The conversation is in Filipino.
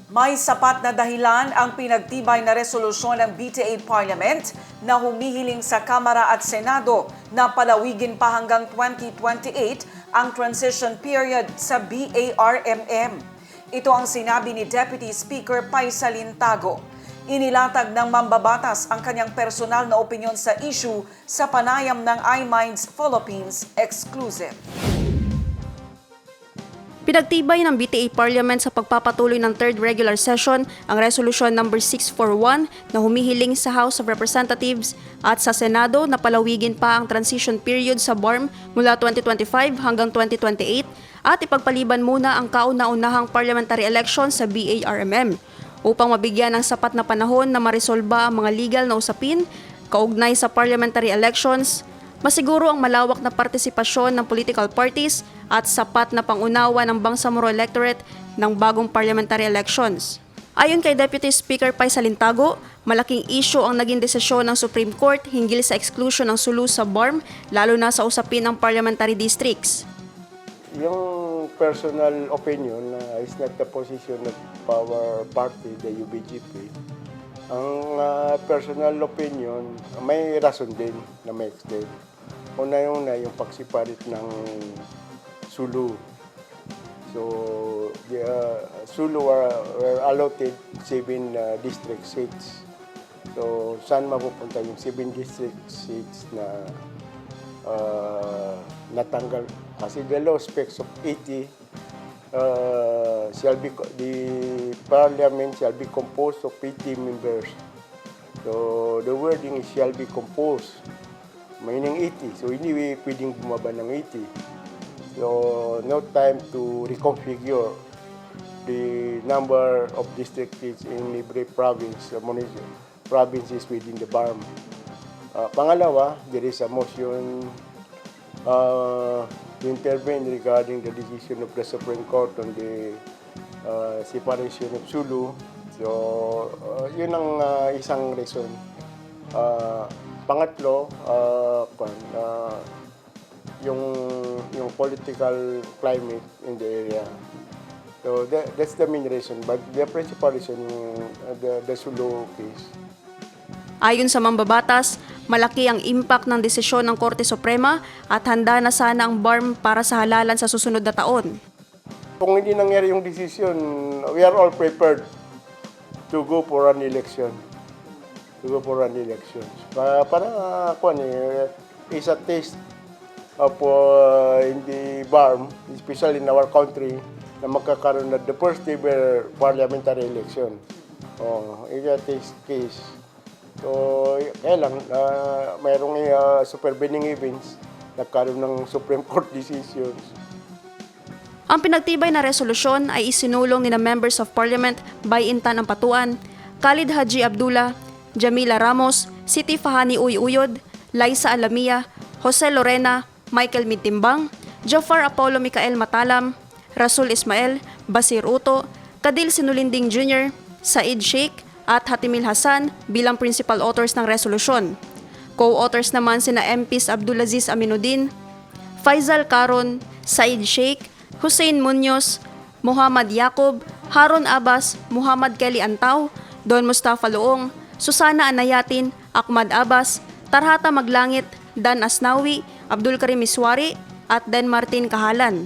May sapat na dahilan ang pinagtibay na resolusyon ng BTA Parliament na humihiling sa Kamara at Senado na palawigin pa hanggang 2028 ang transition period sa BARMM. Ito ang sinabi ni Deputy Speaker Paisa Lintago. Inilatag ng mambabatas ang kanyang personal na opinyon sa issue sa panayam ng iMinds Philippines Exclusive. Pinagtibay ng BTA Parliament sa pagpapatuloy ng third regular session ang Resolution No. 641 na humihiling sa House of Representatives at sa Senado na palawigin pa ang transition period sa BARM mula 2025 hanggang 2028 at ipagpaliban muna ang kauna-unahang parliamentary election sa BARMM upang mabigyan ng sapat na panahon na maresolba ang mga legal na usapin kaugnay sa parliamentary elections, masiguro ang malawak na partisipasyon ng political parties at sapat na pangunawa ng Bangsamoro electorate ng bagong parliamentary elections. Ayon kay Deputy Speaker Paisa Lintago, malaking issue ang naging desisyon ng Supreme Court hinggil sa exclusion ng Sulu sa BARM, lalo na sa usapin ng parliamentary districts. Yung personal opinion is not the position of our party, the UBGP. Ang personal opinion, may rason din na may extend. Una yung pagsiparit ng Sulu. So, the Sulu were allotted 7 district seats. So, saan mapupunta yung 7 district seats na natanggal? Kasi the law specs of 80, the parliament shall be composed of 80 members. So, the wording is shall be composed, meaning 80. So, hindi pwedeng bumaba ng 80. So, no time to reconfigure the number of district seats in every province, provinces within the BARM. Pangalawa, there is a motion to intervene regarding the decision of the Supreme Court on the separation of Sulu. So, yun ang isang reason. Pangatlo, yung political climate in the area. So that's the main reason. But the principal reason, the Sulu case. Ayon sa mambabatas, malaki ang impact ng desisyon ng Korte Suprema at handa na sana ang BARM para sa halalan sa susunod na taon. Kung hindi nangyari yung decision, we are all prepared to go for an election. Para is a taste of in the BARM, especially in our country, na magkakaroon na the first ever parliamentary election. Is a taste case. So, kaya lang, mayroong supervening events, nagkaroon ng Supreme Court decisions. Ang pinagtibay na resolusyon ay isinulong ni na Members of Parliament by Intan Ampatuan, Khalid Haji Abdullah, Jamila Ramos, Siti Fahani Uyuyod, Liza Alamia, Jose Lorena, Michael Mintimbang, Jafar Apollo Micael Matalam, Rasul Ismael, Basir Uto, Kadil Sinulinding Jr., Said Sheikh at Hatimil Hassan bilang principal authors ng resolusyon. Co-authors naman sina MPs Abdulaziz Aminuddin, Faisal Caron, Said Sheikh, Hussein Munoz, Muhammad Yaqub, Harun Abbas, Muhammad Kelly Antaw, Don Mustafa Loong, Susana Anayatin, Ahmad Abbas, Tarhata Maglangit, Dan Asnawi, Abdul Karim Iswari at Dan Martin Kahalan.